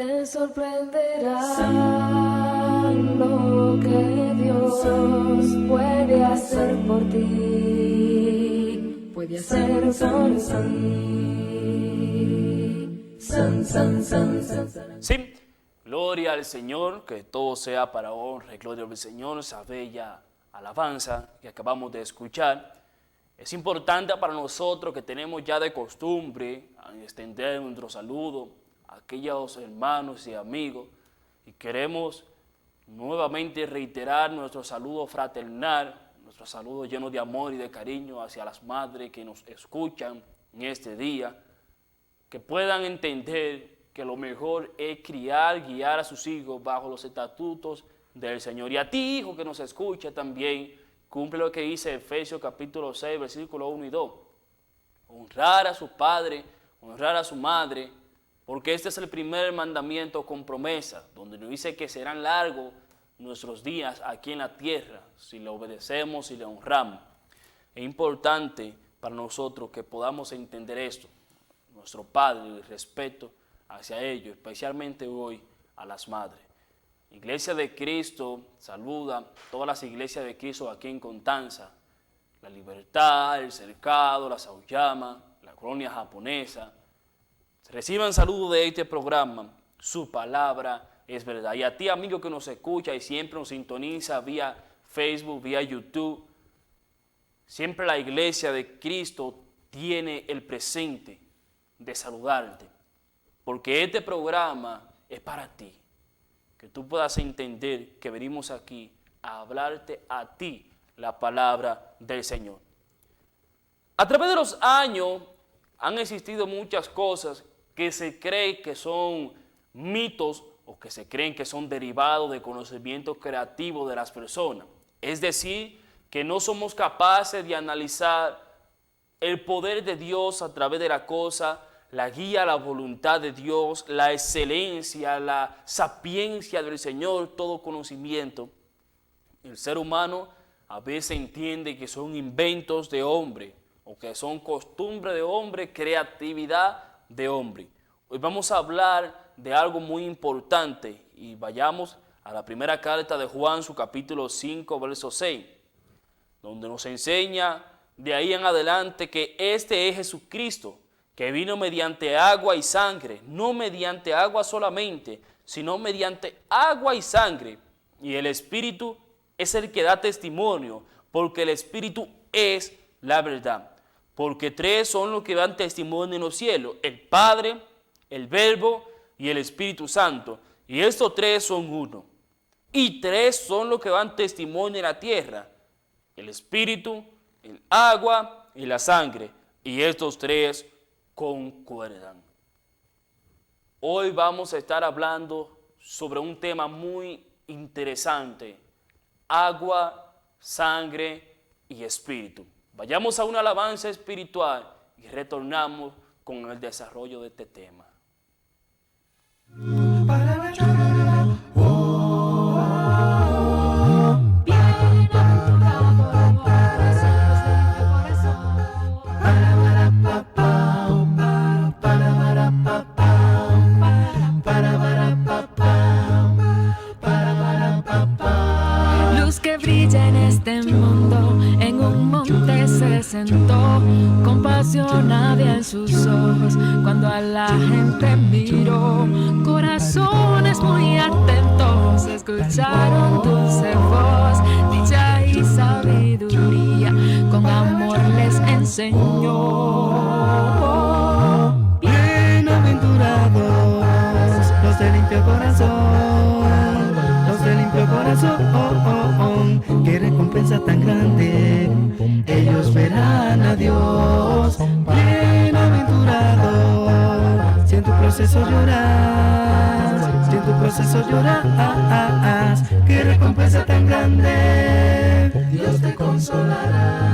Te sorprenderá lo que Dios puede hacer por ti, puede hacer por ti. Sí, gloria al Señor, que todo sea para honra y gloria al Señor, esa bella alabanza que acabamos de escuchar. Es importante para nosotros que tenemos ya de costumbre extender nuestro saludo a aquellos hermanos y amigos y queremos nuevamente reiterar nuestro saludo fraternal, nuestro saludo lleno de amor y de cariño hacia las madres que nos escuchan en este día, que puedan entender que lo mejor es criar, guiar a sus hijos bajo los estatutos del Señor. Y a ti, hijo que nos escucha también, cumple lo que dice Efesios capítulo 6, versículos 1 y 2. Honrar a su padre, honrar a su madre, porque este es el primer mandamiento con promesa, donde nos dice que serán largos nuestros días aquí en la tierra, si le obedecemos y le honramos. Es importante para nosotros que podamos entender esto, nuestro Padre, el respeto hacia ellos, especialmente hoy a las madres. Iglesia de Cristo saluda todas las iglesias de Cristo aquí en Constanza, La Libertad, El Cercado, La Sauyama, la colonia japonesa. Reciban saludos de este programa, su palabra es verdad. Y a ti, amigo que nos escucha y siempre nos sintoniza vía Facebook, vía YouTube, siempre la Iglesia de Cristo tiene el presente de saludarte, porque este programa es para ti, que tú puedas entender que venimos aquí a hablarte a ti la palabra del Señor. A través de los años han existido muchas cosas que se cree que son mitos o que se creen que son derivados de conocimientos creativos de las personas. Es decir, que no somos capaces de analizar el poder de Dios a través de la cosa, la guía, la voluntad de Dios, la excelencia, la sapiencia del Señor, todo conocimiento. El ser humano a veces entiende que son inventos de hombre o que son costumbres de hombre, creatividad de hombre. Hoy vamos a hablar de algo muy importante y vayamos a la primera carta de Juan, su capítulo 5, verso 6, donde nos enseña de ahí en adelante que este es Jesucristo, que vino mediante agua y sangre, no mediante agua solamente, sino mediante agua y sangre. Y el Espíritu es el que da testimonio, porque el Espíritu es la verdad. Porque tres son los que dan testimonio en los cielos, el Padre, el Verbo y el Espíritu Santo. Y estos tres son uno. Y tres son los que dan testimonio en la tierra, el Espíritu, el agua y la sangre. Y estos tres concuerdan. Hoy vamos a estar hablando sobre un tema muy interesante: agua, sangre y espíritu. Vayamos a una alabanza espiritual y retornamos con el desarrollo de este tema. Con pasión había en sus ojos cuando a la gente miró. Corazones muy atentos escucharon dulce voz, dicha y sabiduría con amor les enseñó. Bienaventurados los de limpio corazón, los de limpio corazón, qué recompensa tan grande, ellos verán a Dios. Bienaventurado, si en tu proceso lloras, si en tu proceso lloras, qué recompensa tan grande, Dios te consolará.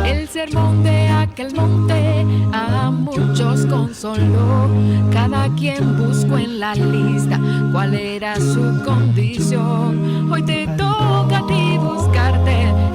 El sermón de aquel monte a muchos consoló, cada quien buscó en la lista cuál era su condición. Hoy te toca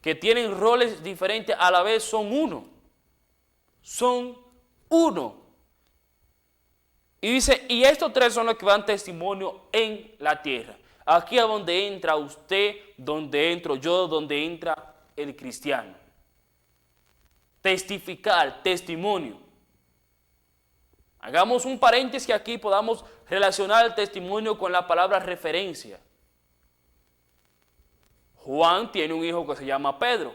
que tienen roles diferentes a la vez son uno. Son uno. Y dice, y estos tres son los que dan testimonio en la tierra. Aquí es donde entra usted, donde entro yo, donde entra el cristiano. Testificar, testimonio. Hagamos un paréntesis aquí, podamos relacionar el testimonio con la palabra referencia. Juan tiene un hijo que se llama Pedro.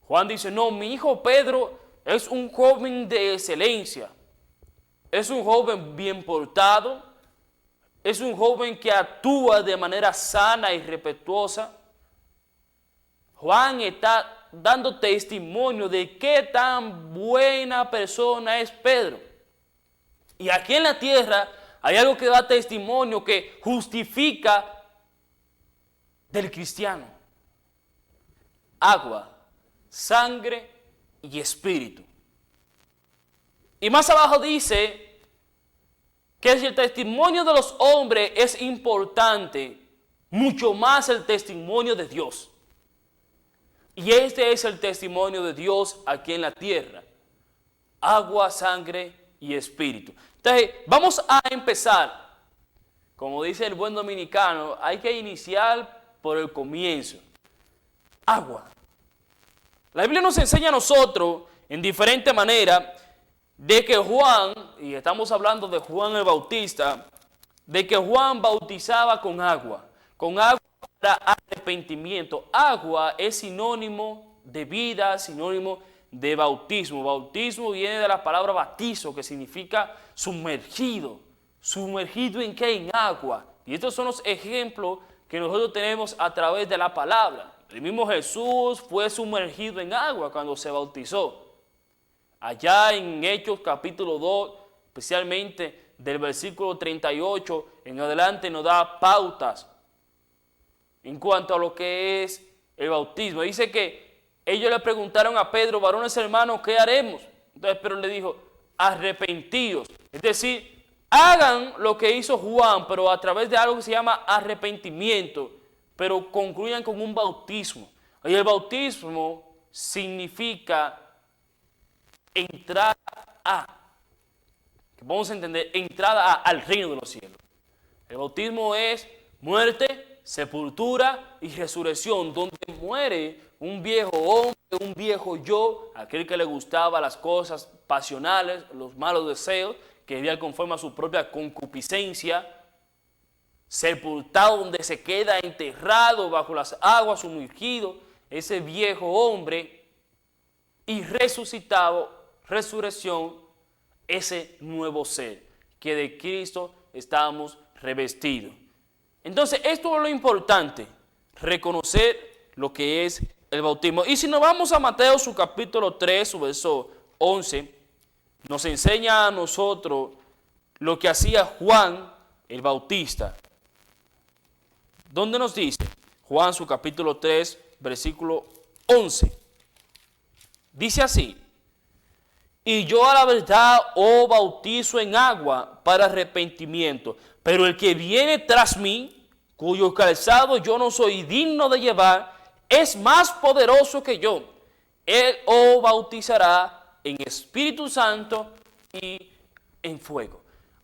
Juan dice, no, mi hijo Pedro es un joven de excelencia. Es un joven bien portado. Es un joven que actúa de manera sana y respetuosa. Juan está dando testimonio de qué tan buena persona es Pedro. Y aquí en la tierra hay algo que da testimonio, que justifica del cristiano: agua, sangre y espíritu. Y más abajo dice que si el testimonio de los hombres es importante, mucho más el testimonio de Dios. Y este es el testimonio de Dios aquí en la tierra: agua, sangre y espíritu. Entonces, vamos a empezar. Como dice el buen dominicano, hay que iniciar por el comienzo. Agua. La Biblia nos enseña a nosotros, en diferente manera, de que Juan, y estamos hablando de Juan el Bautista, de que Juan bautizaba con agua para arrepentimiento. Agua es sinónimo de vida, sinónimo de bautismo. Bautismo viene de la palabra batizo, que significa sumergido. ¿Sumergido en qué? En agua. Y estos son los ejemplos que nosotros tenemos a través de la palabra. El mismo Jesús fue sumergido en agua cuando se bautizó. Allá en Hechos capítulo 2, especialmente del versículo 38 en adelante, nos da pautas en cuanto a lo que es el bautismo. Dice que ellos le preguntaron a Pedro, varones hermanos, ¿qué haremos? Entonces Pedro le dijo, arrepentíos. Es decir, hagan lo que hizo Juan, pero a través de algo que se llama arrepentimiento, pero concluyan con un bautismo. Y el bautismo significa entrada a, que vamos a entender, entrada al reino de los cielos. El bautismo es muerte, sepultura y resurrección, donde muere un viejo hombre, un viejo yo, aquel que le gustaba las cosas pasionales, los malos deseos, que vivía conforme a su propia concupiscencia, sepultado, donde se queda enterrado bajo las aguas, sumergido, ese viejo hombre, y resucitado, resurrección, ese nuevo ser, que de Cristo estamos revestidos. Entonces, esto es lo importante, reconocer lo que es el bautismo. Y si nos vamos a Mateo, su capítulo 3, su verso 11, nos enseña a nosotros lo que hacía Juan el Bautista. ¿Dónde nos dice? Juan, su capítulo 3, versículo 11. Dice así: y yo a la verdad os bautizo en agua para arrepentimiento, pero el que viene tras mí, cuyo calzado yo no soy digno de llevar, es más poderoso que yo. Él os bautizará en Espíritu Santo y en fuego.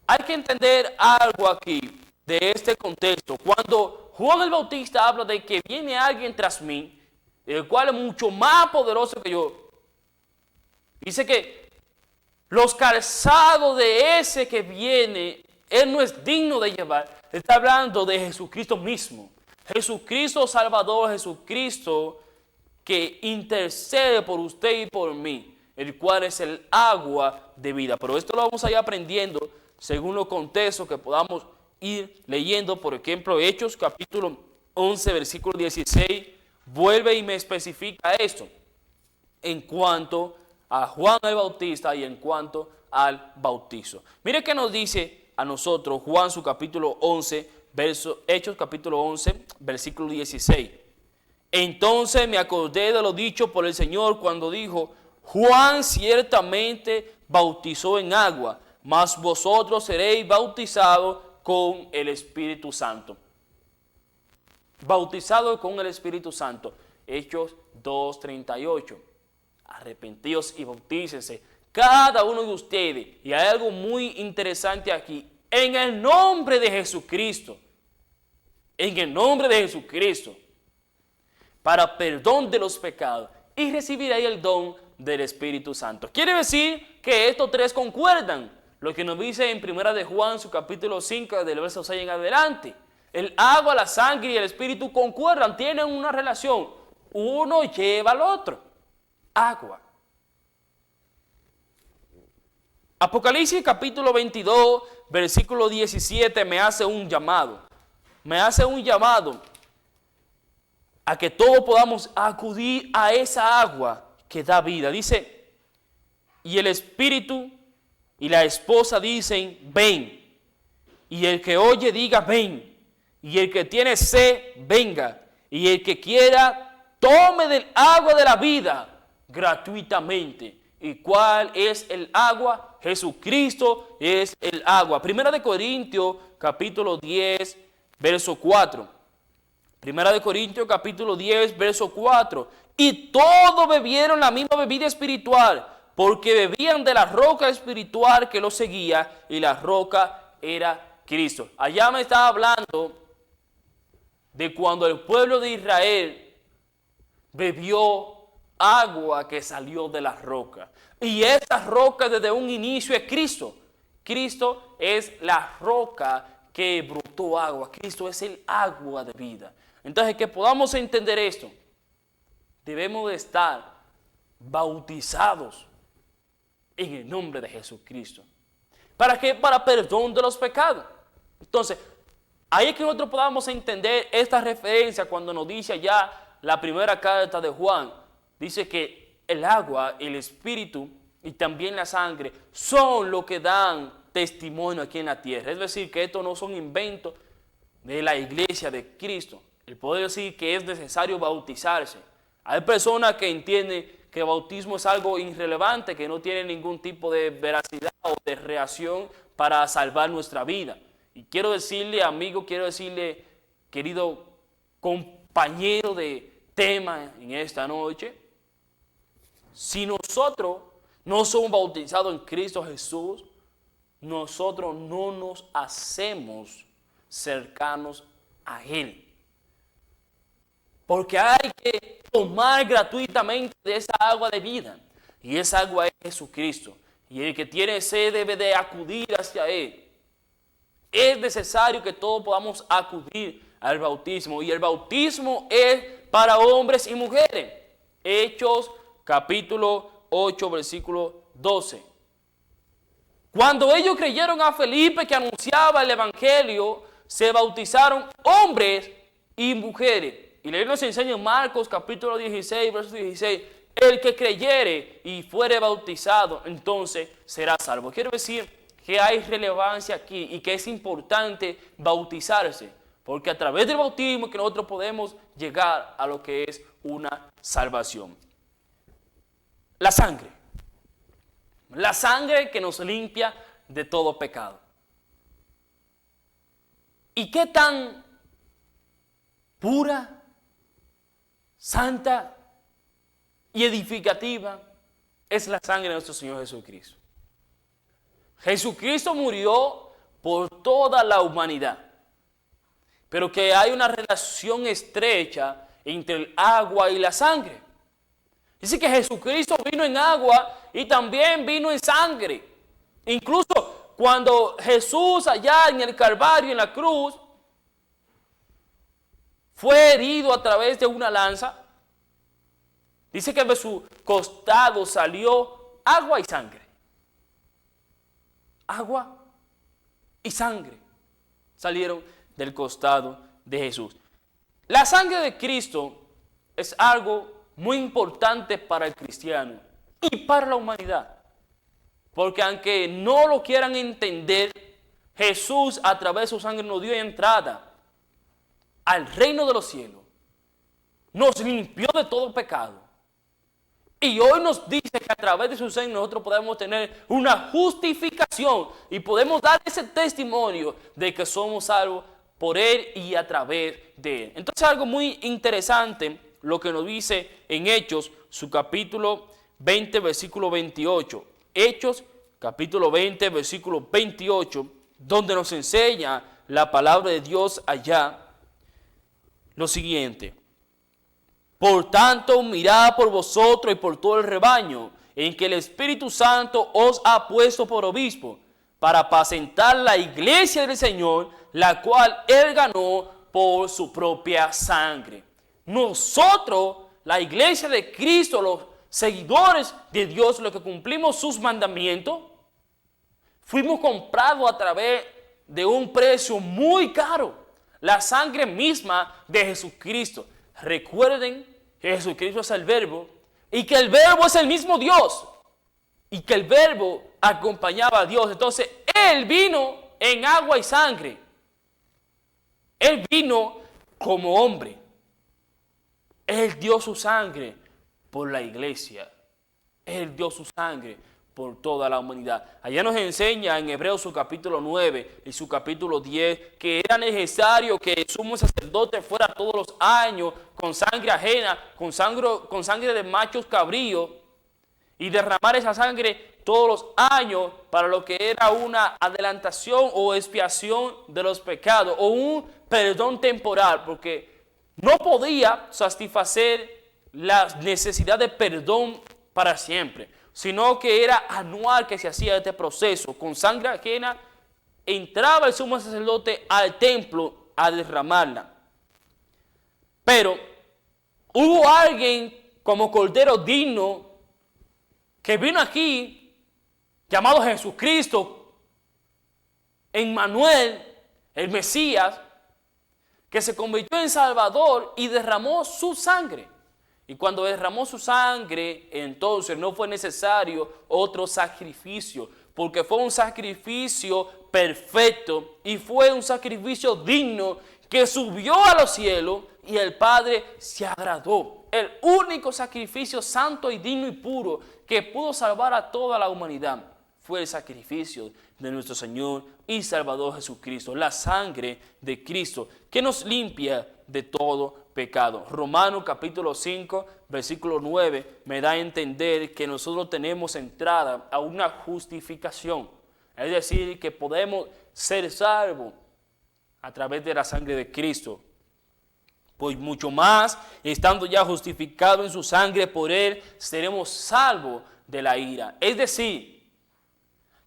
Hay que entender algo aquí de este contexto. Cuando Juan el Bautista habla de que viene alguien tras mí, el cual es mucho más poderoso que yo, dice que los calzados de ese que viene, él no es digno de llevar. Está hablando de Jesucristo mismo. Jesucristo Salvador, Jesucristo que intercede por usted y por mí, el cual es el agua de vida. Pero esto lo vamos a ir aprendiendo según los contextos que podamos ir leyendo. Por ejemplo, Hechos capítulo 11, versículo 16, vuelve y me especifica esto en cuanto a Juan el Bautista y en cuanto al bautizo. Mire qué nos dice a nosotros Juan, su capítulo 11, Hechos capítulo 11, versículo 16. Entonces me acordé de lo dicho por el Señor cuando dijo: Juan ciertamente bautizó en agua, mas vosotros seréis bautizados con el Espíritu Santo. Bautizado con el Espíritu Santo. Hechos 2:38. Arrepentíos y bautícense cada uno de ustedes. Y hay algo muy interesante aquí. En el nombre de Jesucristo. En el nombre de Jesucristo. Para perdón de los pecados. Y recibiréis el don del Espíritu Santo. Quiere decir que estos tres concuerdan. Lo que nos dice en 1 de Juan, su capítulo 5, del verso 6 en adelante. El agua, la sangre y el Espíritu concuerdan, tienen una relación. Uno lleva al otro. Agua. Apocalipsis capítulo 22, versículo 17 me hace un llamado. Me hace un llamado a que todos podamos acudir a esa agua que da vida. Dice, y el Espíritu y la esposa dicen, ven. Y el que oye diga, ven. Y el que tiene sed, venga. Y el que quiera, tome del agua de la vida gratuitamente. ¿Y cuál es el agua? Jesucristo es el agua. Primera de Corintios, capítulo 10, verso 4. Primera de Corintios, capítulo 10, verso 4. Y todos bebieron la misma bebida espiritual, porque bebían de la roca espiritual que los seguía, y la roca era Cristo. Allá me estaba hablando de cuando el pueblo de Israel bebió agua que salió de la roca. Y esa roca desde un inicio es Cristo. Cristo es la roca que brotó agua. Cristo es el agua de vida. Entonces, que podamos entender esto, debemos de estar bautizados en el nombre de Jesucristo. ¿Para qué? Para perdón de los pecados. Entonces, ahí es que nosotros podamos entender esta referencia cuando nos dice allá la primera carta de Juan. Dice que el agua, el Espíritu y también la sangre son lo que dan testimonio aquí en la tierra. Es decir, que estos no son inventos de la iglesia de Cristo. El poder decir que es necesario bautizarse. Hay personas que entienden que el bautismo es algo irrelevante, que no tiene ningún tipo de veracidad o de reacción para salvar nuestra vida. Y quiero decirle, amigo, quiero decirle, querido compañero de tema en esta noche, si nosotros no somos bautizados en Cristo Jesús, nosotros no nos hacemos cercanos a Él. Porque hay que tomar gratuitamente de esa agua de vida. Y esa agua es Jesucristo. Y el que tiene sed debe de acudir hacia Él. Es necesario que todos podamos acudir al bautismo. Y el bautismo es para hombres y mujeres. Hechos capítulo 8, versículo 12. Cuando ellos creyeron a Felipe que anunciaba el evangelio, se bautizaron hombres y mujeres. Y la Biblia nos enseña en Marcos capítulo 16, verso 16, el que creyere y fuere bautizado, entonces será salvo. Quiero decir que hay relevancia aquí y que es importante bautizarse, porque a través del bautismo que nosotros podemos llegar a lo que es una salvación. La sangre. La sangre que nos limpia de todo pecado. ¿Y qué tan pura, santa y edificativa es la sangre de nuestro Señor Jesucristo? Jesucristo murió por toda la humanidad, pero que hay una relación estrecha entre el agua y la sangre. Dice que Jesucristo vino en agua y también vino en sangre. Incluso cuando Jesús allá en el Calvario, en la cruz, fue herido a través de una lanza, dice que de su costado salió agua y sangre. Agua y sangre salieron del costado de Jesús. La sangre de Cristo es algo muy importante para el cristiano y para la humanidad. Porque aunque no lo quieran entender, Jesús a través de su sangre nos dio entrada al reino de los cielos. Nos limpió de todo pecado. Y hoy nos dice que a través de su sangre nosotros podemos tener una justificación y podemos dar ese testimonio de que somos salvos por Él y a través de Él. Entonces algo muy interesante lo que nos dice en Hechos, su capítulo 20, versículo 28. Hechos, capítulo 20, versículo 28, donde nos enseña la palabra de Dios allá lo siguiente. Por tanto, mirad por vosotros y por todo el rebaño, en que el Espíritu Santo os ha puesto por obispo, para apacentar la iglesia del Señor, la cual Él ganó por su propia sangre. Nosotros, la iglesia de Cristo, los seguidores de Dios, los que cumplimos sus mandamientos, fuimos comprados a través de un precio muy caro, la sangre misma de Jesucristo. Recuerden que Jesucristo es el Verbo y que el Verbo es el mismo Dios y que el Verbo acompañaba a Dios. Entonces, Él vino en agua y sangre. Él vino como hombre. Él dio su sangre por la iglesia. Él dio su sangre por toda la humanidad. Allá nos enseña en Hebreos su capítulo 9 y su capítulo 10 que era necesario que el sumo sacerdote fuera todos los años con sangre ajena, con sangre de machos cabríos, y derramar esa sangre todos los años para lo que era una adelantación o expiación de los pecados o un perdón temporal, porque no podía satisfacer la necesidad de perdón para siempre, sino que era anual que se hacía este proceso. Con sangre ajena entraba el sumo sacerdote al templo a derramarla. Pero hubo alguien como Cordero digno que vino aquí, llamado Jesucristo, Emmanuel, el Mesías, que se convirtió en Salvador y derramó su sangre. Y cuando derramó su sangre, entonces no fue necesario otro sacrificio, porque fue un sacrificio perfecto y fue un sacrificio digno que subió a los cielos y el Padre se agradó. El único sacrificio santo y digno y puro que pudo salvar a toda la humanidad fue el sacrificio de nuestro Señor y Salvador Jesucristo, la sangre de Cristo que nos limpia de todo pecado. Romanos capítulo 5, versículo 9 me da a entender que nosotros tenemos entrada a una justificación. Es decir, que podemos ser salvos a través de la sangre de Cristo. Pues mucho más, estando ya justificados en su sangre, por Él seremos salvos de la ira. Es decir,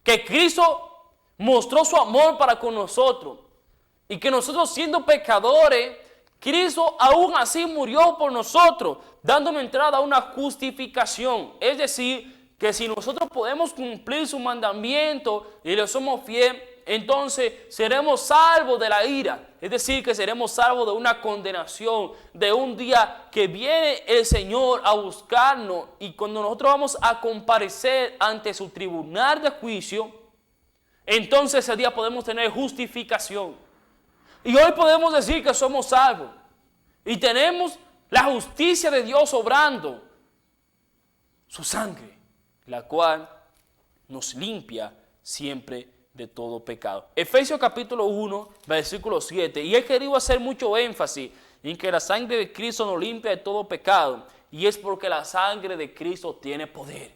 que Cristo mostró su amor para con nosotros y que nosotros, siendo pecadores, Cristo aún así murió por nosotros, dándonos entrada a una justificación. Es decir, que si nosotros podemos cumplir su mandamiento y le somos fieles, entonces seremos salvos de la ira. Es decir, que seremos salvos de una condenación, de un día que viene el Señor a buscarnos, y cuando nosotros vamos a comparecer ante su tribunal de juicio, entonces ese día podemos tener justificación. Y hoy podemos decir que somos salvos y tenemos la justicia de Dios obrando, su sangre, la cual nos limpia siempre de todo pecado. Efesios capítulo 1, versículo 7. Y he querido hacer mucho énfasis en que la sangre de Cristo nos limpia de todo pecado. Y es porque la sangre de Cristo tiene poder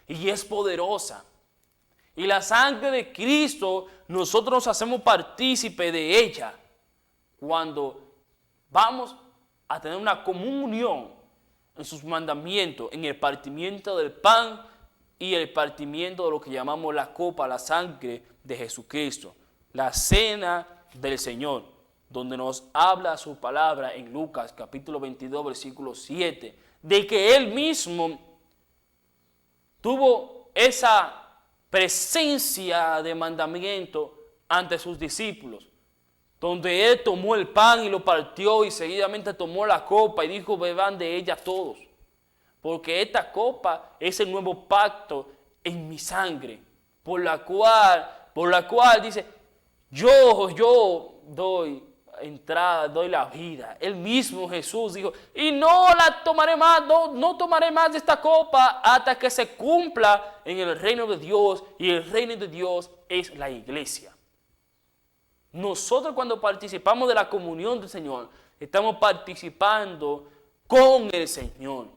y es poderosa. Y la sangre de Cristo, nosotros nos hacemos partícipe de ella cuando vamos a tener una comunión en sus mandamientos, en el partimiento del pan y el partimiento de lo que llamamos la copa, la sangre de Jesucristo, la cena del Señor, donde nos habla su palabra en Lucas capítulo 22, versículo 7, de que Él mismo tuvo esa presencia de mandamiento ante sus discípulos, donde Él tomó el pan y lo partió y seguidamente tomó la copa y dijo: beban de ella todos, porque esta copa es el nuevo pacto en mi sangre, por la cual dice, yo doy entrada, doy la vida. El mismo Jesús dijo, y no la tomaré más, no tomaré más de esta copa hasta que se cumpla en el reino de Dios, y el reino de Dios es la iglesia. Nosotros, cuando participamos de la comunión del Señor, estamos participando con el Señor.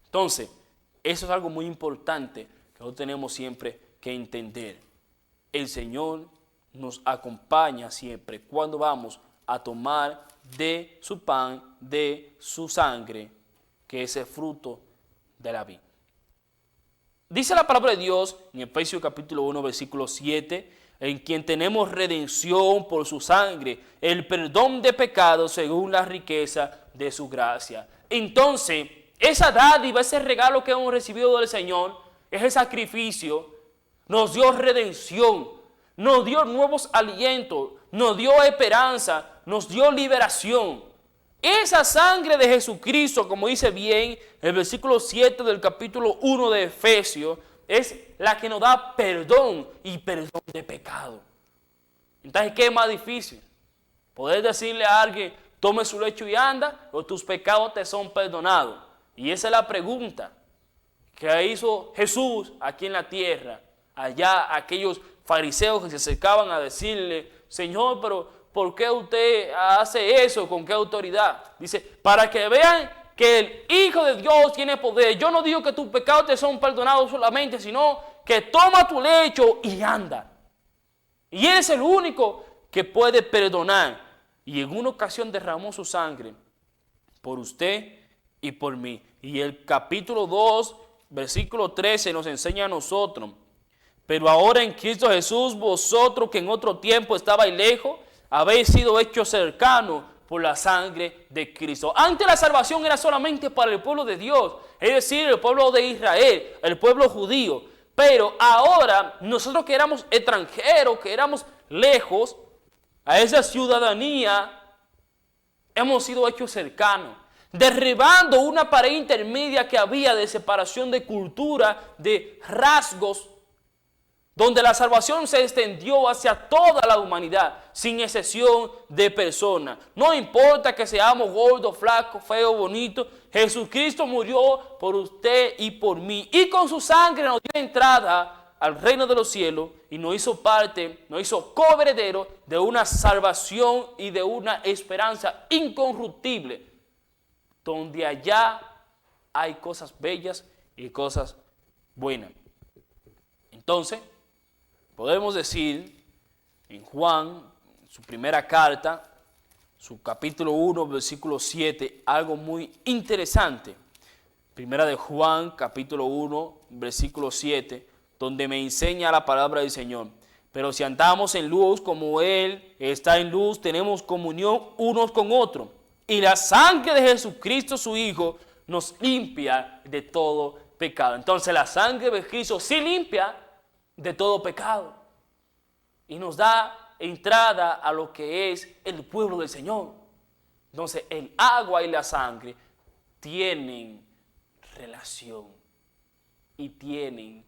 Entonces, eso es algo muy importante que nosotros tenemos siempre que entender. El Señor nos acompaña siempre cuando vamos a tomar de su pan, de su sangre, que es el fruto de la vida. Dice la palabra de Dios en Efesios capítulo 1, versículo 7, en quien tenemos redención por su sangre, el perdón de pecados según la riqueza de su gracia. Entonces, esa dádiva, ese regalo que hemos recibido del Señor, ese sacrificio, nos dio redención, nos dio nuevos alientos, nos dio esperanza, nos dio liberación. Esa sangre de Jesucristo, como dice bien el versículo 7 del capítulo 1 de Efesios, es la que nos da perdón y perdón de pecado. Entonces, ¿qué es más difícil? Poder decirle a alguien, tome su lecho y anda, o tus pecados te son perdonados. Y esa es la pregunta que hizo Jesús aquí en la tierra. Allá aquellos fariseos que se acercaban a decirle, Señor, pero ¿por qué usted hace eso? ¿Con qué autoridad? Dice, para que vean que el Hijo de Dios tiene poder. Yo no digo que tus pecados te son perdonados solamente, sino que toma tu lecho y anda. Y Él es el único que puede perdonar. Y en una ocasión derramó su sangre por usted y por mí. Y el capítulo 2, versículo 13 nos enseña a nosotros. Pero ahora en Cristo Jesús, vosotros que en otro tiempo estabais lejos, habéis sido hechos cercanos por la sangre de Cristo. Antes la salvación era solamente para el pueblo de Dios, es decir, el pueblo de Israel, el pueblo judío. Pero ahora nosotros que éramos extranjeros, que éramos lejos, a esa ciudadanía hemos sido hechos cercanos, derribando una pared intermedia que había de separación de cultura, de rasgos, donde la salvación se extendió hacia toda la humanidad, sin excepción de personas. No importa que seamos gordos, flacos, feos, bonitos, Jesucristo murió por usted y por mí. Y con su sangre nos dio entrada al reino de los cielos y nos hizo parte, nos hizo coheredero de una salvación y de una esperanza incorruptible, donde allá hay cosas bellas y cosas buenas. Entonces, podemos decir en Juan, su primera carta, su capítulo 1, versículo 7, algo muy interesante. Primera de Juan, capítulo 1, versículo 7, donde me enseña la palabra del Señor. Pero si andamos en luz como Él está en luz, tenemos comunión unos con otros. Y la sangre de Jesucristo, su Hijo, nos limpia de todo pecado. Entonces la sangre de Cristo sí limpia de todo pecado y nos da entrada a lo que es el pueblo del Señor. Entonces el agua y la sangre tienen relación y tienen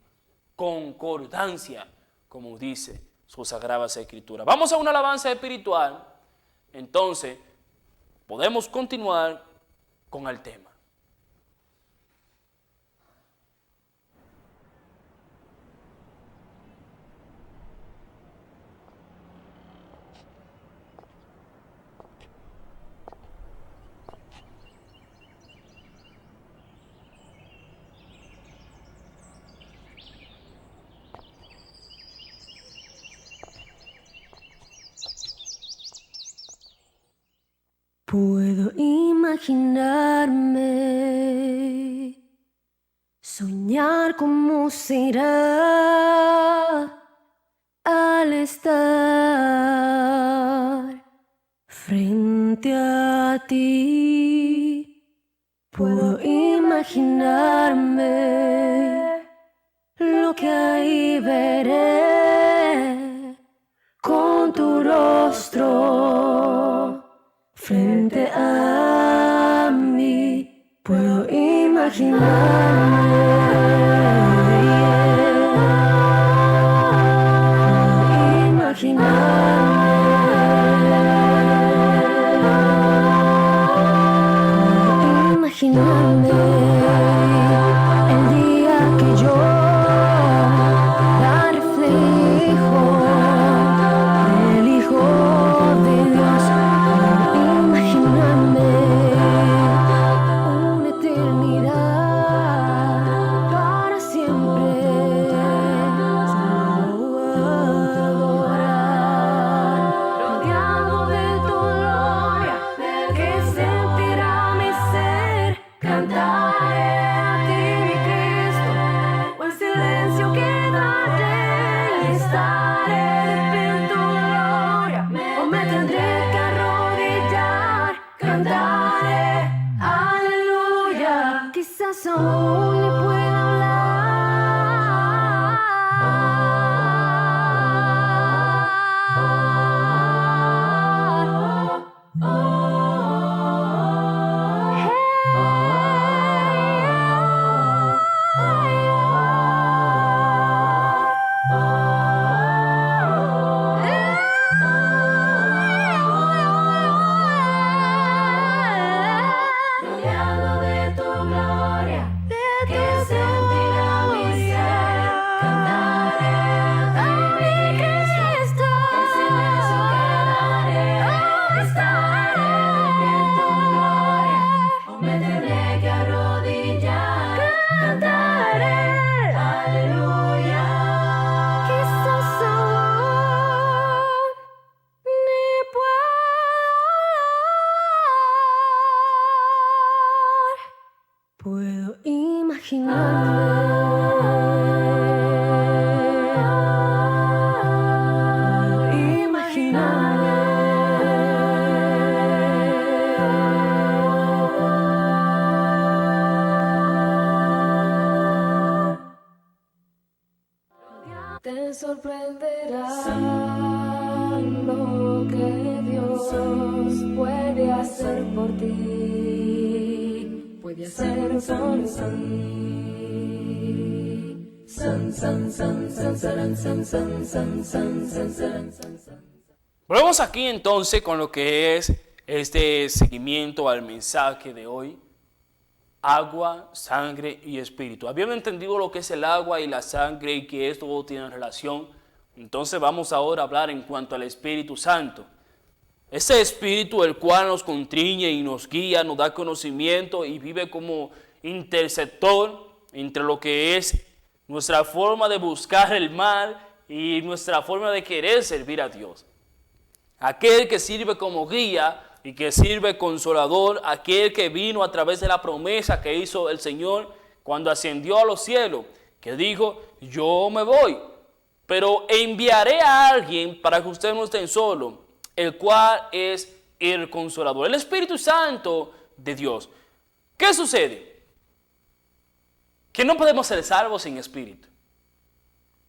concordancia, como dice su Sagrada Escritura. Vamos a una alabanza espiritual, entonces podemos continuar con el tema. Puedo imaginarme, soñar cómo será al estar frente a ti. Puedo imaginarme lo que ahí veré con tu rostro frente a mí. Puedo imaginarme el día que yo la reflejo del Hijo de Dios. Imaginarme corazón le puede Rodeado de tu gloria, que sentirá mi ser. Cantaré a mi Cristo, en silencio quedaré. Estaré en tu gloria, me tendré que arrodillar. Cantaré, aleluya. quizás aún ni puedo Te sorprenderá lo que Dios puede hacer por ti. Puede hacer por ti. San, san, san, san, san, san, san, san, san, san, san, san. Volvemos aquí entonces con lo que es este seguimiento al mensaje de hoy. Agua, sangre y espíritu. Habíamos entendido lo que es el agua y la sangre y que esto tiene relación. Entonces vamos ahora a hablar en cuanto al Espíritu Santo. Ese Espíritu el cual nos contriñe y nos guía, nos da conocimiento y vive como interceptor entre lo que es nuestra forma de buscar el mal y nuestra forma de querer servir a Dios. Aquel que sirve como guía y que sirve consolador, aquel que vino a través de la promesa que hizo el Señor cuando ascendió a los cielos, que dijo, yo me voy, pero enviaré a alguien para que ustedes no estén solos, el cual es el consolador, el Espíritu Santo de Dios. ¿Qué sucede? Que no podemos ser salvos sin Espíritu.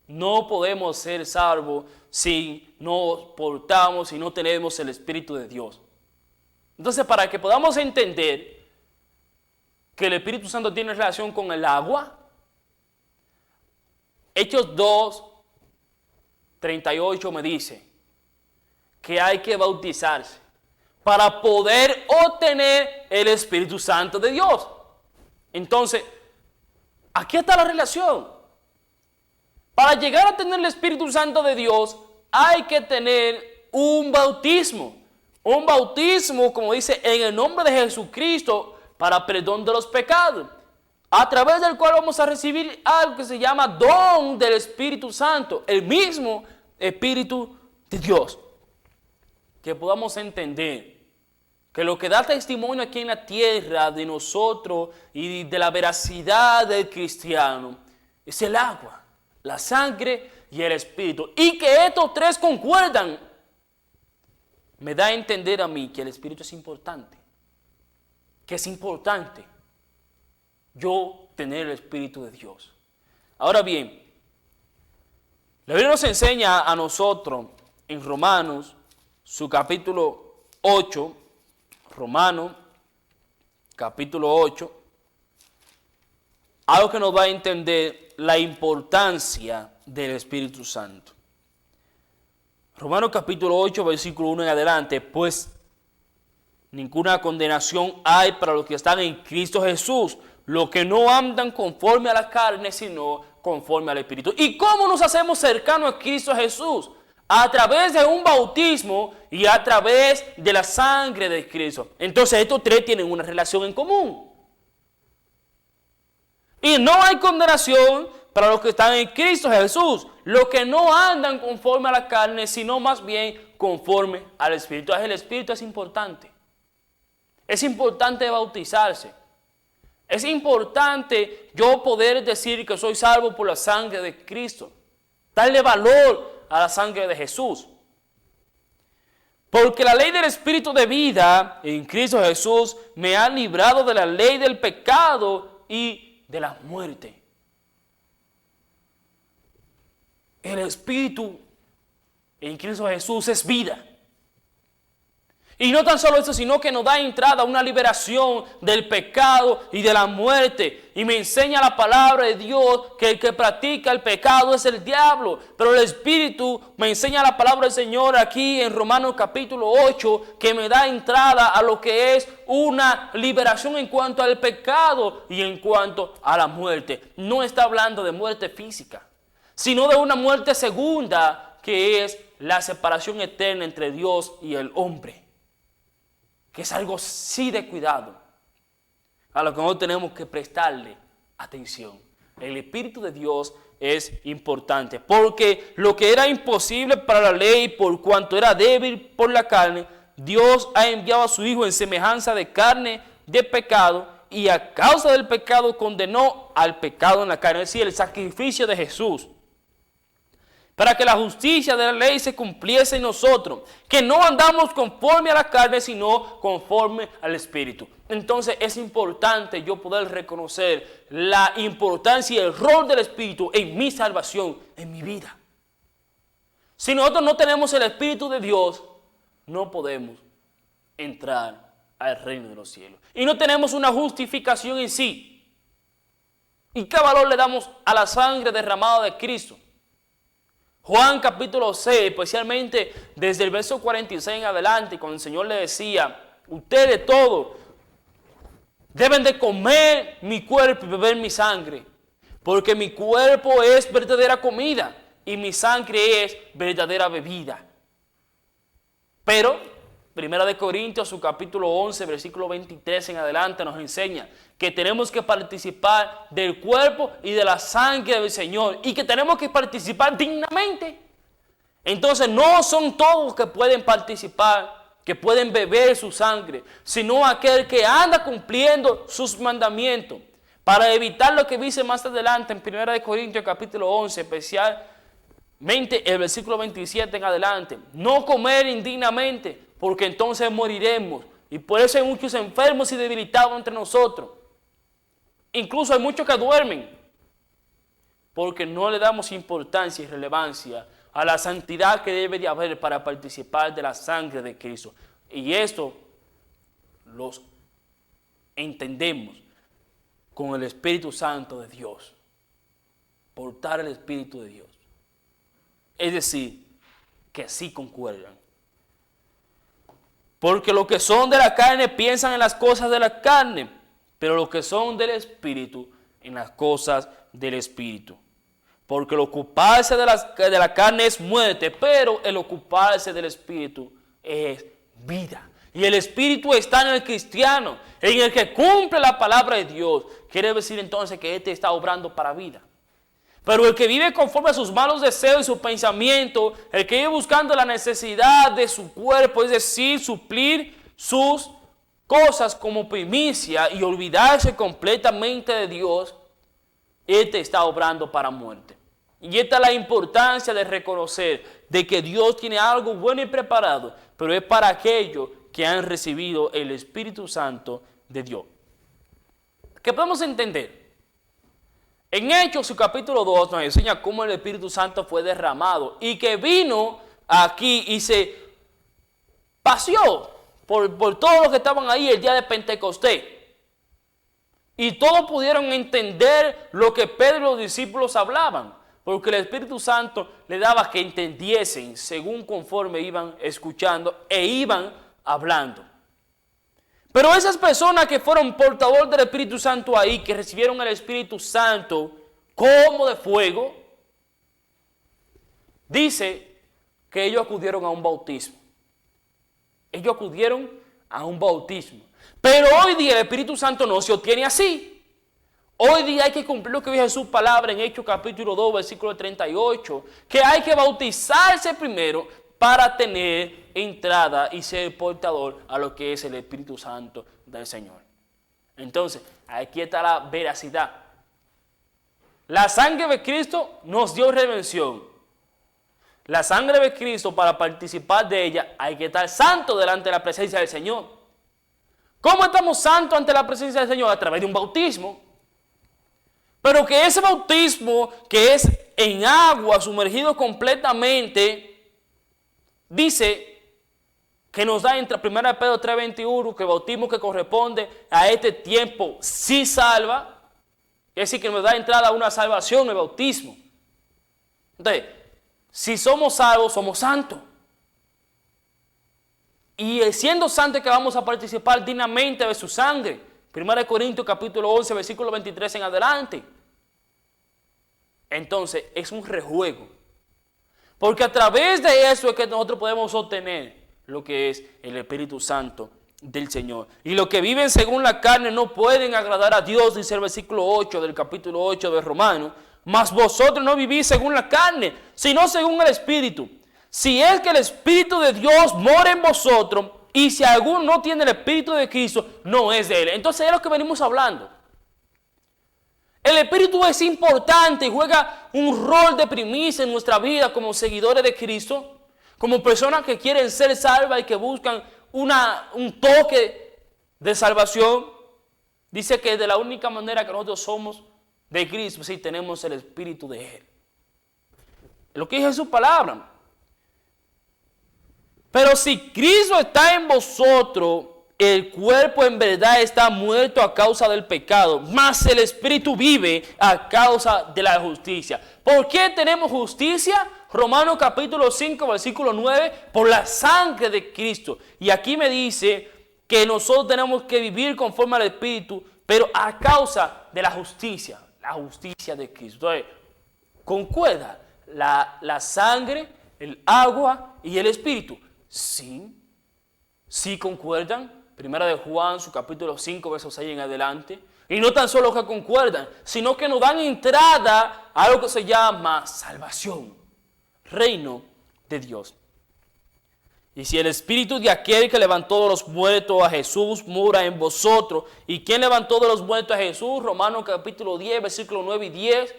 No podemos ser salvos si no portamos, si no tenemos el Espíritu de Dios. Entonces, para que podamos entender que el Espíritu Santo tiene relación con el agua, Hechos 2:38 me dice que hay que bautizarse para poder obtener el Espíritu Santo de Dios. Entonces, aquí está la relación. Para llegar a tener el Espíritu Santo de Dios, hay que tener un bautismo. Un bautismo, como dice, en el nombre de Jesucristo para perdón de los pecados, a través del cual vamos a recibir algo que se llama don del Espíritu Santo, el mismo Espíritu de Dios. Que podamos entender que lo que da testimonio aquí en la tierra de nosotros y de la veracidad del cristiano es el agua, la sangre y el Espíritu. Y que estos tres concuerdan. Me da a entender a mí que el Espíritu es importante. Que es importante yo tener el Espíritu de Dios. Ahora bien, la Biblia nos enseña a nosotros en Romanos, su capítulo 8, Romanos, capítulo 8, algo que nos va a entender la importancia del Espíritu Santo. Romanos capítulo 8, versículo 1 en adelante, pues ninguna condenación hay para los que están en Cristo Jesús, los que no andan conforme a la carne, sino conforme al Espíritu. ¿Y cómo nos hacemos cercanos a Cristo Jesús? A través de un bautismo y a través de la sangre de Cristo. Entonces estos tres tienen una relación en común. Y no hay condenación para los que están en Cristo Jesús, los que no andan conforme a la carne, sino más bien conforme al Espíritu. El Espíritu es importante. Es importante bautizarse. Es importante yo poder decir que soy salvo por la sangre de Cristo. Darle valor a la sangre de Jesús. Porque la ley del Espíritu de vida en Cristo Jesús me ha librado de la ley del pecado y de la muerte. El Espíritu en Cristo Jesús es vida. Y no tan solo eso, sino que nos da entrada a una liberación del pecado y de la muerte. Y me enseña la palabra de Dios que el que practica el pecado es el diablo. Pero el Espíritu me enseña la palabra del Señor aquí en Romanos capítulo 8, que me da entrada a lo que es una liberación en cuanto al pecado y en cuanto a la muerte. No está hablando de muerte física, sino de una muerte segunda, que es la separación eterna entre Dios y el hombre. Que es algo sí de cuidado, a lo que nosotros tenemos que prestarle atención. El Espíritu de Dios es importante, porque lo que era imposible para la ley, por cuanto era débil por la carne, Dios ha enviado a su Hijo en semejanza de carne de pecado, y a causa del pecado condenó al pecado en la carne, es decir, el sacrificio de Jesús, para que la justicia de la ley se cumpliese en nosotros, que no andamos conforme a la carne, sino conforme al Espíritu. Entonces es importante yo poder reconocer la importancia y el rol del Espíritu en mi salvación, en mi vida. Si nosotros no tenemos el Espíritu de Dios, no podemos entrar al reino de los cielos. Y no tenemos una justificación en sí. ¿Y qué valor le damos a la sangre derramada de Cristo? Juan capítulo 6, especialmente desde el verso 46 en adelante, cuando el Señor le decía, ustedes todos deben de comer mi cuerpo y beber mi sangre, porque mi cuerpo es verdadera comida y mi sangre es verdadera bebida. Pero, 1 Corintios, su capítulo 11, versículo 23 en adelante, nos enseña que tenemos que participar del cuerpo y de la sangre del Señor, y que tenemos que participar dignamente. Entonces no son todos que pueden participar, que pueden beber su sangre, sino aquel que anda cumpliendo sus mandamientos, para evitar lo que dice más adelante en 1 Corintios capítulo 11, especialmente el versículo 27 en adelante. No comer indignamente, porque entonces moriremos. Y por eso hay muchos enfermos y debilitados entre nosotros. Incluso hay muchos que duermen, porque no le damos importancia y relevancia a la santidad que debe de haber para participar de la sangre de Cristo. Y esto los entendemos con el Espíritu Santo de Dios. Portar el Espíritu de Dios. Es decir, que sí concuerdan. Porque los que son de la carne piensan en las cosas de la carne, pero los que son del Espíritu en las cosas del Espíritu. Porque el ocuparse de la carne es muerte, pero el ocuparse del Espíritu es vida. Y el Espíritu está en el cristiano, en el que cumple la palabra de Dios. Quiere decir entonces que éste está obrando para vida. Pero el que vive conforme a sus malos deseos y sus pensamientos, el que vive buscando la necesidad de su cuerpo, es decir, suplir sus cosas como primicia y olvidarse completamente de Dios, este está obrando para muerte. Y esta es la importancia de reconocer de que Dios tiene algo bueno y preparado, pero es para aquellos que han recibido el Espíritu Santo de Dios. ¿Qué podemos entender? En Hechos, su capítulo 2, nos enseña cómo el Espíritu Santo fue derramado y que vino aquí y se paseó por todos los que estaban ahí el día de Pentecostés. Y todos pudieron entender lo que Pedro y los discípulos hablaban, porque el Espíritu Santo le daba que entendiesen según conforme iban escuchando e iban hablando. Pero esas personas que fueron portadores del Espíritu Santo ahí, que recibieron el Espíritu Santo como de fuego, dice que ellos acudieron a un bautismo. Ellos acudieron a un bautismo. Pero hoy día el Espíritu Santo no se obtiene así. Hoy día hay que cumplir lo que dice su palabra en Hechos capítulo 2, versículo 38, que hay que bautizarse primero para tener entrada y ser portador a lo que es el Espíritu Santo del Señor. Entonces, aquí está la veracidad. La sangre de Cristo nos dio redención. La sangre de Cristo, para participar de ella, hay que estar santo delante de la presencia del Señor. ¿Cómo estamos santos ante la presencia del Señor? A través de un bautismo. Pero que ese bautismo que es en agua, sumergido completamente, dice que nos da entre 1 Pedro 3:21, que el bautismo que corresponde a este tiempo sí salva. Es decir, que nos da entrada a una salvación el bautismo. Entonces, si somos salvos, somos santos. Y siendo santos que vamos a participar dignamente de su sangre. 1 Corintios capítulo 11, versículo 23 en adelante. Entonces, es un rejuego. Porque a través de eso es que nosotros podemos obtener lo que es el Espíritu Santo del Señor. Y los que viven según la carne no pueden agradar a Dios, dice el versículo 8 del capítulo 8 de Romanos. Mas vosotros no vivís según la carne, sino según el Espíritu. Si es que el Espíritu de Dios mora en vosotros, y si alguno no tiene el Espíritu de Cristo, no es de Él. Entonces es lo que venimos hablando. El Espíritu es importante y juega un rol de primicia en nuestra vida como seguidores de Cristo, como personas que quieren ser salvas y que buscan un toque de salvación. Dice que de la única manera que nosotros somos de Cristo, si tenemos el Espíritu de Él. Lo que dice su palabra. Pero si Cristo está en vosotros, el cuerpo en verdad está muerto a causa del pecado, mas el Espíritu vive a causa de la justicia. ¿Por qué tenemos justicia? Romanos capítulo 5, versículo 9, por la sangre de Cristo. Y aquí me dice que nosotros tenemos que vivir conforme al Espíritu, pero a causa de la justicia de Cristo. Entonces, concuerda la sangre, el agua y el Espíritu. Sí concuerdan. Primera de Juan, su capítulo 5, versos 6 en adelante. Y no tan solo que concuerdan, sino que nos dan entrada a lo que se llama salvación, reino de Dios. Y si el Espíritu de aquel que levantó de los muertos a Jesús mora en vosotros, ¿y quién levantó de los muertos a Jesús? Romanos capítulo 10, versículos 9 y 10.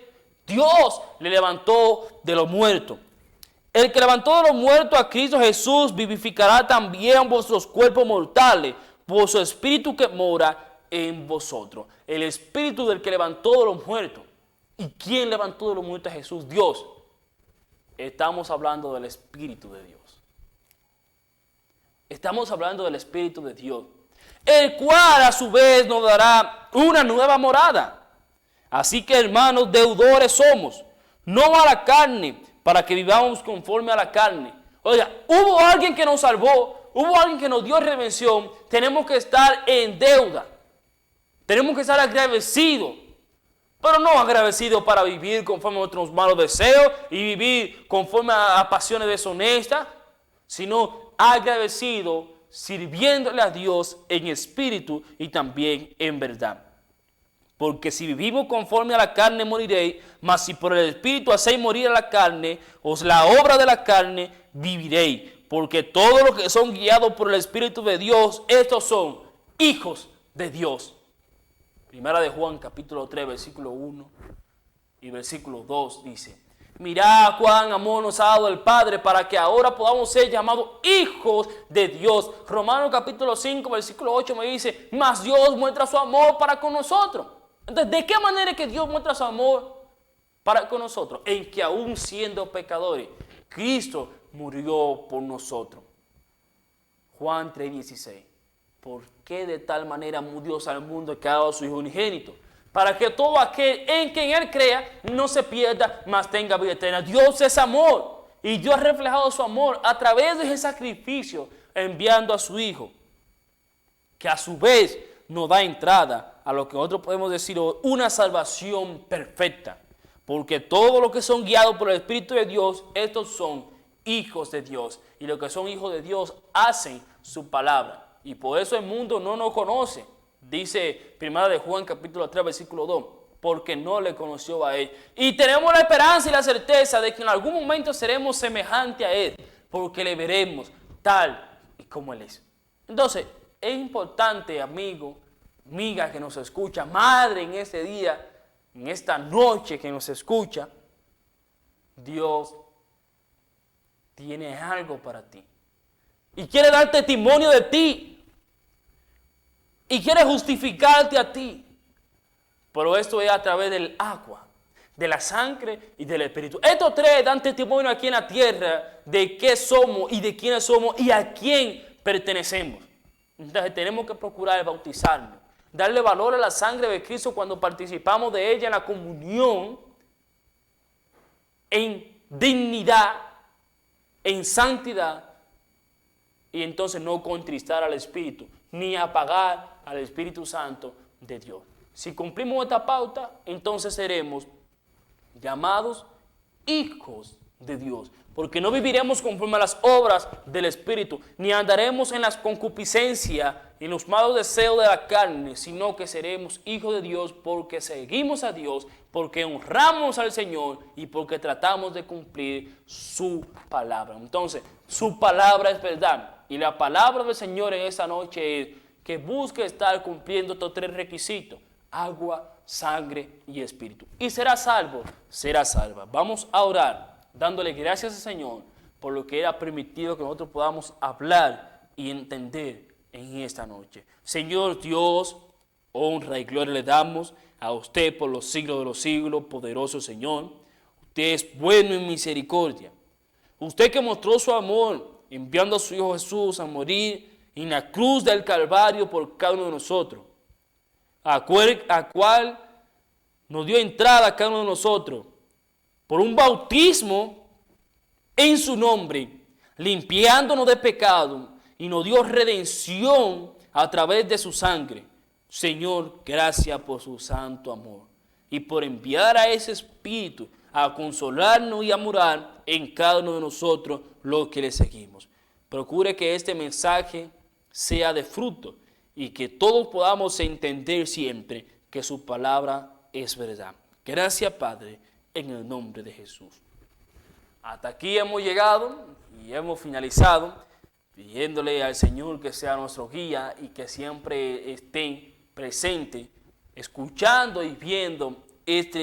Dios le levantó de los muertos. El que levantó de los muertos a Cristo Jesús vivificará también vuestros cuerpos mortales por su Espíritu que mora en vosotros. El Espíritu del que levantó de los muertos. ¿Y quién levantó de los muertos a Jesús? Dios. Estamos hablando del Espíritu de Dios. Estamos hablando del Espíritu de Dios, el cual a su vez nos dará una nueva morada. Así que, hermanos, deudores somos, no a la carne, para que vivamos conforme a la carne. Oiga, hubo alguien que nos salvó, hubo alguien que nos dio redención. Tenemos que estar en deuda. Tenemos que estar agradecidos. Pero no agradecidos para vivir conforme a nuestros malos deseos y vivir conforme a pasiones deshonestas, sino agradecidos sirviéndole a Dios en espíritu y también en verdad. Porque si vivimos conforme a la carne moriréis, mas si por el Espíritu hacéis morir a la carne, os la obra de la carne viviréis. Porque todos los que son guiados por el Espíritu de Dios, estos son hijos de Dios. Primera de Juan capítulo 3, versículo 1 y versículo 2 dice: mirad cuán amor nos ha dado el Padre para que ahora podamos ser llamados hijos de Dios. Romanos capítulo 5, versículo 8 me dice: mas Dios muestra su amor para con nosotros. Entonces, ¿de qué manera es que Dios muestra su amor para con nosotros? En que aún siendo pecadores, Cristo murió por nosotros. Juan 3:16. ¿Por qué de tal manera amó Dios al mundo que ha dado a su Hijo unigénito? Para que todo aquel en quien Él crea no se pierda, mas tenga vida eterna. Dios es amor. Y Dios ha reflejado su amor a través de ese sacrificio, enviando a su Hijo, que a su vez nos da entrada a lo que nosotros podemos decir una salvación perfecta. Porque todos los que son guiados por el Espíritu de Dios, estos son hijos de Dios. Y los que son hijos de Dios hacen su palabra. Y por eso el mundo no nos conoce. Dice 1 de Juan capítulo 3 versículo 2. Porque no le conoció a Él. Y tenemos la esperanza y la certeza de que en algún momento seremos semejantes a Él. Porque le veremos tal y como Él es. Entonces, es importante, amigo, amiga que nos escucha, madre en este día, en esta noche que nos escucha, Dios tiene algo para ti. Y quiere dar testimonio de ti. Y quiere justificarte a ti. Pero esto es a través del agua, de la sangre y del Espíritu. Estos tres dan testimonio aquí en la tierra de qué somos y de quiénes somos y a quién pertenecemos. Entonces tenemos que procurar bautizarnos, darle valor a la sangre de Cristo cuando participamos de ella en la comunión, en dignidad, en santidad, y entonces no contristar al Espíritu, ni apagar al Espíritu Santo de Dios. Si cumplimos esta pauta, entonces seremos llamados hijos de Dios, porque no viviremos conforme a las obras del Espíritu, ni andaremos en las concupiscencias y en los malos deseos de la carne, sino que seremos hijos de Dios porque seguimos a Dios, porque honramos al Señor y porque tratamos de cumplir su palabra. Entonces, su palabra es verdad, y la palabra del Señor en esta noche es que busque estar cumpliendo estos tres requisitos: agua, sangre y espíritu. Y será salvo, será salva. Vamos a orar, dándole gracias al Señor por lo que Él ha permitido que nosotros podamos hablar y entender en esta noche. Señor Dios, honra y gloria le damos a usted por los siglos de los siglos, poderoso Señor. Usted es bueno en misericordia. Usted que mostró su amor enviando a su Hijo Jesús a morir en la cruz del Calvario por cada uno de nosotros, a cual nos dio entrada a cada uno de nosotros por un bautismo en su nombre, limpiándonos de pecado, y nos dio redención a través de su sangre. Señor, gracias por su santo amor y por enviar a ese Espíritu a consolarnos y a morar en cada uno de nosotros los que le seguimos. Procure que este mensaje sea de fruto y que todos podamos entender siempre que su palabra es verdad. Gracias, Padre, en el nombre de Jesús. Hasta aquí hemos llegado y hemos finalizado, pidiéndole al Señor que sea nuestro guía y que siempre esté presente, escuchando y viendo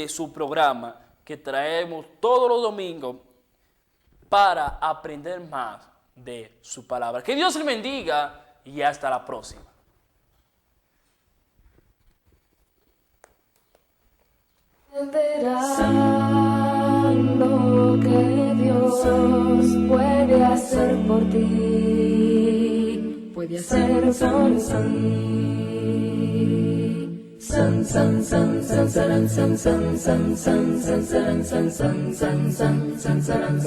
su programa que traemos todos los domingos para aprender más de su palabra. Que Dios le bendiga y hasta la próxima. Verán lo que Dios puede hacer por ti, puede hacer por ti. San san san san san san san san san san san san san san san san san san